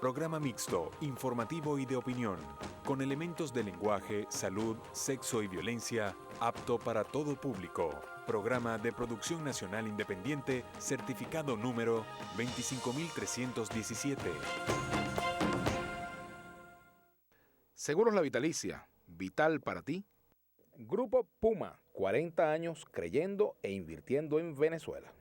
Programa mixto, informativo y de opinión, con elementos de lenguaje, salud, sexo y violencia, apto para todo público. Programa de producción nacional independiente, certificado número 25317. Seguros La Vitalicia, vital para ti. Grupo Puma, 40 años creyendo e invirtiendo en Venezuela.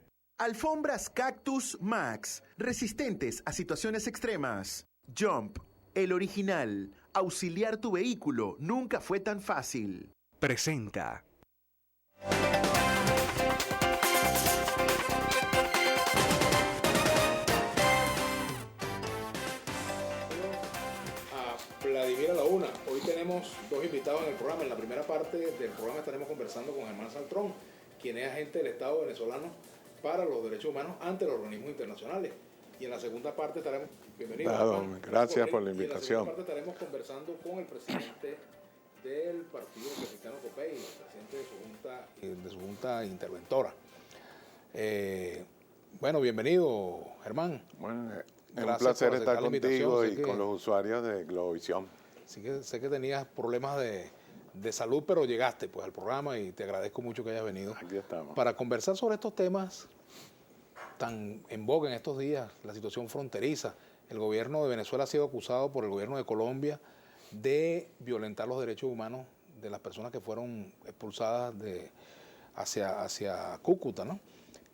Alfombras Cactus Max, resistentes a situaciones extremas. Jump, el original. Auxiliar tu vehículo nunca fue tan fácil. Presenta. A Vladimir a la una. Hoy tenemos dos invitados en el programa. En la primera parte del programa estaremos conversando con Germán Saltrón, quien es agente del Estado venezolano para los derechos humanos ante los organismos internacionales. Y en la segunda parte estaremos... Bienvenido. Gracias por la invitación. Y en la segunda parte estaremos conversando con el presidente del Partido Republicano Copey, el presidente de su junta interventora. Bueno, bienvenido, Germán. Bueno, es un placer estar contigo y con los usuarios de Globovisión. Así que sé que tenías problemas de salud, pero llegaste pues al programa y te agradezco mucho que hayas venido. Aquí estamos. Para conversar sobre estos temas tan en boga en estos días, la situación fronteriza. El gobierno de Venezuela ha sido acusado por el gobierno de Colombia de violentar los derechos humanos de las personas que fueron expulsadas hacia Cúcuta, ¿no?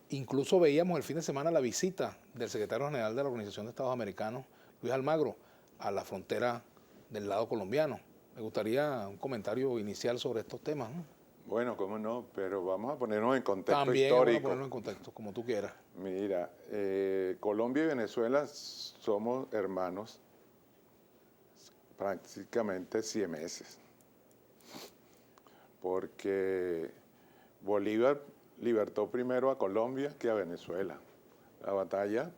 Incluso veíamos el fin de semana la visita del secretario general de la Organización de Estados Americanos, Luis Almagro, a la frontera del lado colombiano. Me gustaría un comentario inicial sobre estos temas, ¿no? Bueno, cómo no, pero vamos a ponernos en contexto También histórico. vamos a ponernos en contexto, como tú quieras. Mira, Colombia y Venezuela somos hermanos prácticamente siameses, porque Bolívar libertó primero a Colombia que a Venezuela. La batalla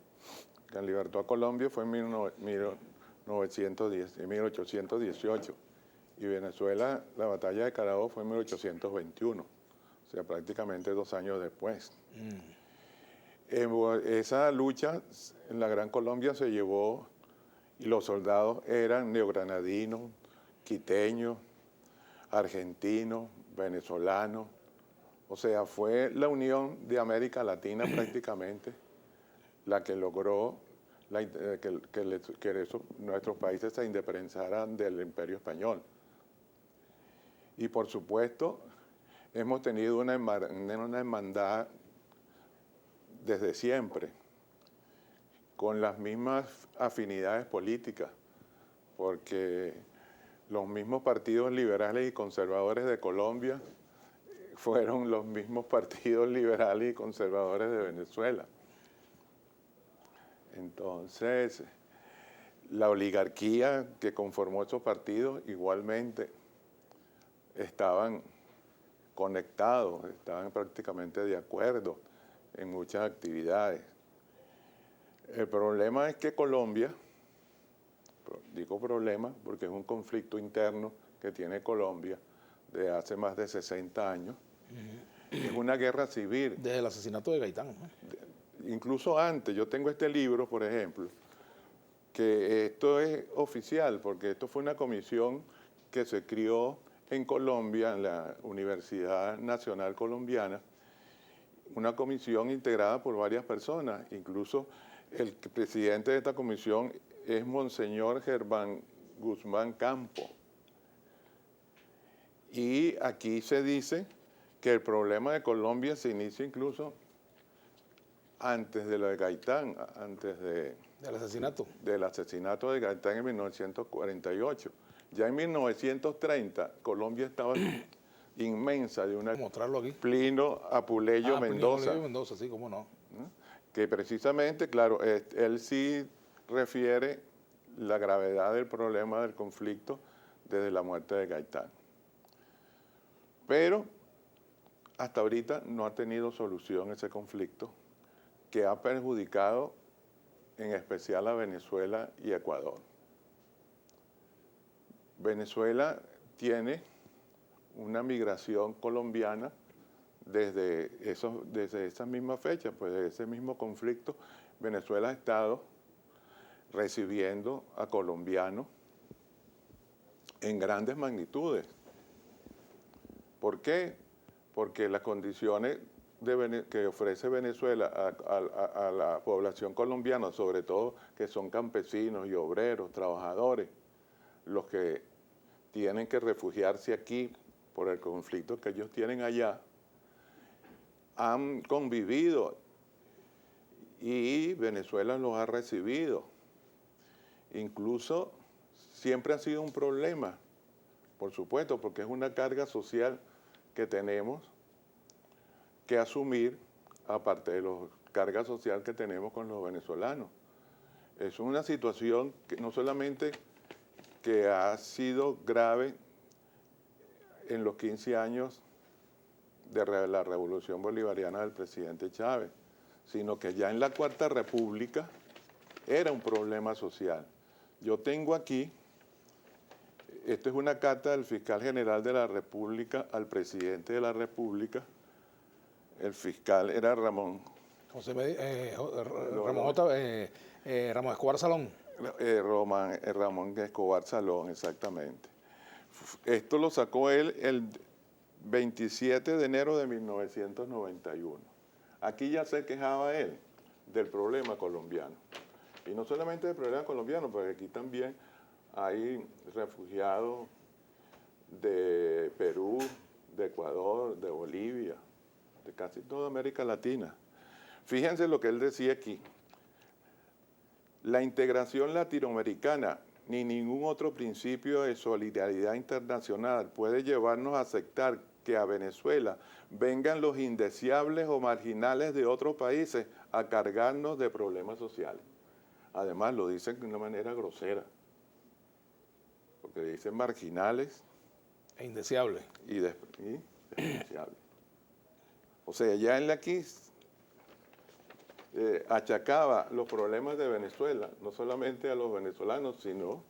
que libertó a Colombia fue en 1818 y Venezuela, la batalla de Carabobo fue en 1821, o sea, prácticamente 2 años después. Esa lucha en la Gran Colombia se llevó, y los soldados eran neogranadinos, quiteños, argentinos, venezolanos. O sea, fue la unión de América Latina prácticamente la que logró que nuestros países se independizaran del Imperio Español. Y por supuesto, hemos tenido una hermandad desde siempre, con las mismas afinidades políticas, porque los mismos partidos liberales y conservadores de Colombia fueron los mismos partidos liberales y conservadores de Venezuela. Entonces, la oligarquía que conformó esos partidos igualmente estaban conectados, estaban prácticamente de acuerdo en muchas actividades. El problema es que Colombia, digo problema porque es un conflicto interno que tiene Colombia de hace más de 60 años, es una guerra civil. Desde el asesinato de Gaitán, ¿no? Incluso antes, yo tengo este libro, por ejemplo, que esto es oficial, porque esto fue una comisión que se crió en Colombia, en la Universidad Nacional Colombiana, una comisión integrada por varias personas, incluso el presidente de esta comisión es Monseñor Germán Guzmán Campo. Y aquí se dice que el problema de Colombia se inicia incluso antes de lo de Gaitán, antes del asesinato de Gaitán en 1948. Ya en 1930 Colombia estaba inmensa de una Plinio Apuleyo Mendoza. Plinio Mendoza, sí, cómo no. Que precisamente, claro, él sí refiere la gravedad del problema del conflicto desde la muerte de Gaitán. Pero hasta ahorita no ha tenido solución ese conflicto, que ha perjudicado en especial a Venezuela y Ecuador. Venezuela tiene una migración colombiana desde esas mismas fechas, pues de ese mismo conflicto. Venezuela ha estado recibiendo a colombianos en grandes magnitudes. ¿Por qué? Porque las condiciones que ofrece Venezuela a la población colombiana, sobre todo que son campesinos y obreros, trabajadores, los que tienen que refugiarse aquí por el conflicto que ellos tienen allá, han convivido y Venezuela los ha recibido. Incluso siempre ha sido un problema, por supuesto, porque es una carga social que tenemos que asumir, aparte de la carga social que tenemos con los venezolanos. Es una situación que no solamente que ha sido grave en los 15 años de la revolución bolivariana del presidente Chávez, sino que ya en la Cuarta República era un problema social. Yo tengo aquí, esto es una carta del fiscal general de la República al presidente de la República. El fiscal era Ramón Escobar Salón. Ramón Escobar Salón, exactamente. Esto lo sacó él el 27 de enero de 1991. Aquí ya se quejaba él del problema colombiano. Y no solamente del problema colombiano, porque aquí también hay refugiados de Perú, de Ecuador, de Bolivia, de casi toda América Latina. Fíjense lo que él decía aquí. La integración latinoamericana ni ningún otro principio de solidaridad internacional puede llevarnos a aceptar que a Venezuela vengan los indeseables o marginales de otros países a cargarnos de problemas sociales. Además, lo dicen de una manera grosera, porque dicen marginales e indeseables. Y despreciables. O sea, ya él aquí achacaba los problemas de Venezuela, no solamente a los venezolanos, sino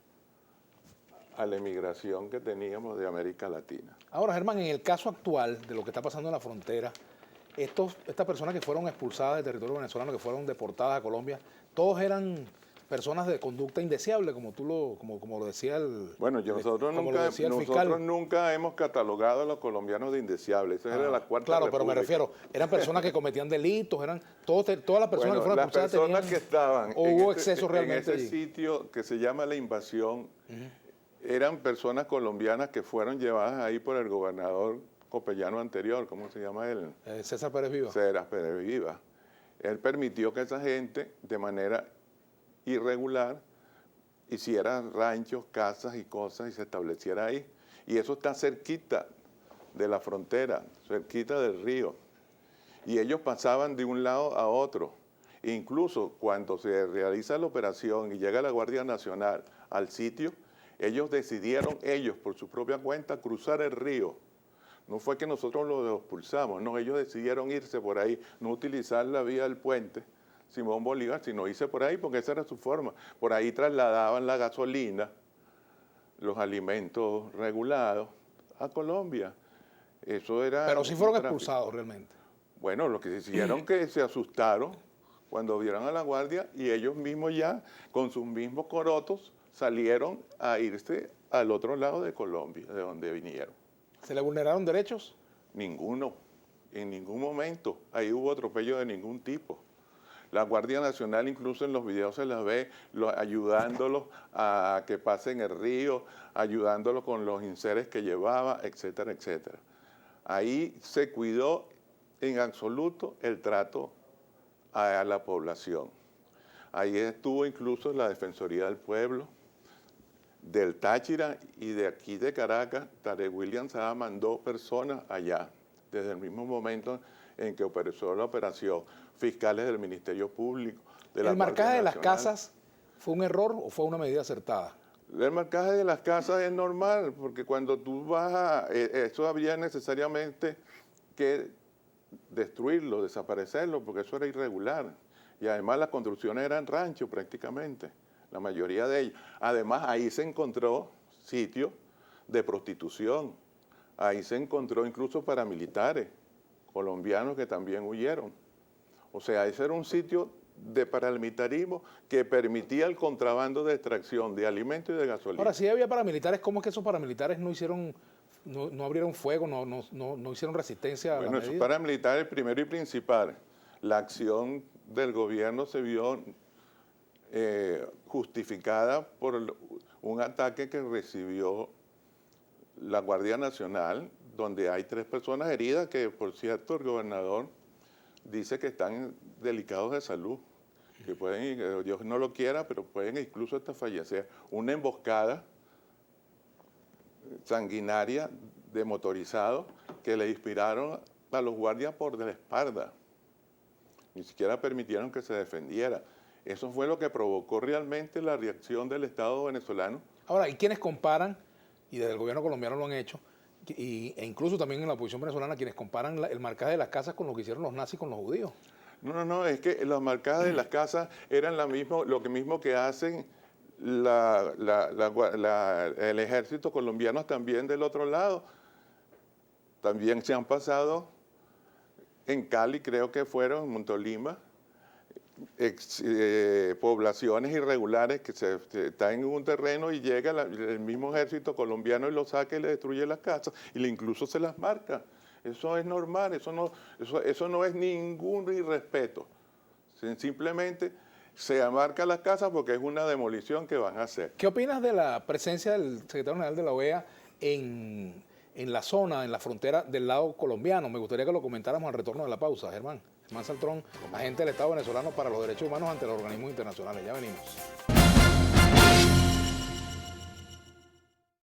a la emigración que teníamos de América Latina. Ahora, Germán, en el caso actual de lo que está pasando en la frontera, estas personas que fueron expulsadas del territorio venezolano, que fueron deportadas a Colombia, todos eran personas de conducta indeseable, como lo decía el Bueno, nosotros nunca hemos catalogado a los colombianos de indeseables. Esa era la Cuarta Claro, República. pero me refiero, eran personas que cometían delitos, eran todas las personas que fueron expulsadas las personas que estaban hubo exceso realmente en ese sitio que se llama La Invasión, eran personas colombianas que fueron llevadas ahí por el gobernador copellano anterior, ¿cómo se llama él? César Pérez Viva. César Pérez Viva. Él permitió que esa gente, de manera irregular, hiciera ranchos, casas y cosas y se estableciera ahí. Y eso está cerquita de la frontera, cerquita del río. Y ellos pasaban de un lado a otro. Incluso cuando se realiza la operación y llega la Guardia Nacional al sitio, ellos decidieron, por su propia cuenta, cruzar el río. No fue que nosotros los expulsamos, no, ellos decidieron irse por ahí, no utilizar la vía del puente Simón Bolívar, sino irse por ahí porque esa era su forma. Por ahí trasladaban la gasolina, los alimentos regulados a Colombia. Eso era... Pero sí fueron expulsados realmente. Bueno, lo que hicieron que se asustaron cuando vieron a la guardia y ellos mismos ya, con sus mismos corotos, salieron a irse al otro lado de Colombia, de donde vinieron. ¿Se le vulneraron derechos? Ninguno, en ningún momento. Ahí hubo atropello de ningún tipo. La Guardia Nacional incluso en los videos se las ve ayudándolos a que pasen el río, ayudándolos con los enseres que llevaba, etcétera, etcétera. Ahí se cuidó en absoluto el trato a la población. Ahí estuvo incluso la Defensoría del Pueblo, del Táchira y de aquí de Caracas. Tarek William Saá mandó personas allá, desde el mismo momento en que operó la operación, fiscales del Ministerio Público. ¿El marcaje de las casas fue un error o fue una medida acertada? El marcaje de las casas es normal, porque cuando tú vas a... eso había necesariamente que destruirlo, desaparecerlo, porque eso era irregular. Y además las construcciones eran ranchos prácticamente, la mayoría de ellas. Además ahí se encontró sitios de prostitución, ahí se encontró incluso paramilitares colombianos que también huyeron. O sea, ese era un sitio de paramilitarismo que permitía el contrabando de extracción de alimentos y de gasolina. Ahora, si había paramilitares, ¿cómo es que esos paramilitares no hicieron, no abrieron fuego, no hicieron resistencia a la Bueno, esos medida? paramilitares, primero y principal, la acción del gobierno se vio justificada por un ataque que recibió la Guardia Nacional, donde hay 3 personas heridas, que por cierto el gobernador dice que están delicados de salud, que pueden, Dios no lo quiera, pero pueden incluso hasta fallecer. Una emboscada sanguinaria de motorizados que le dispararon a los guardias por de la espalda. Ni siquiera permitieron que se defendiera. Eso fue lo que provocó realmente la reacción del Estado venezolano. Ahora, hay quienes comparan, y desde el gobierno colombiano lo han hecho, e incluso también en la oposición venezolana, quienes comparan el marcaje de las casas con lo que hicieron los nazis con los judíos. No, es que las marcadas de las casas eran lo mismo que hacen el ejército colombiano también del otro lado. También se han pasado en Cali, creo que fueron, en Montolima, poblaciones irregulares que están en un terreno y llega el mismo ejército colombiano y lo saca y le destruye las casas y incluso se las marca. Eso es normal, eso no es ningún irrespeto. Simplemente se marca las casas porque es una demolición que van a hacer. ¿Qué opinas de la presencia del secretario general de la OEA en la zona, en la frontera del lado colombiano? Me gustaría que lo comentáramos al retorno de la pausa, Germán. Germán Saltrón, agente del Estado venezolano para los derechos humanos ante los organismos internacionales. Ya venimos.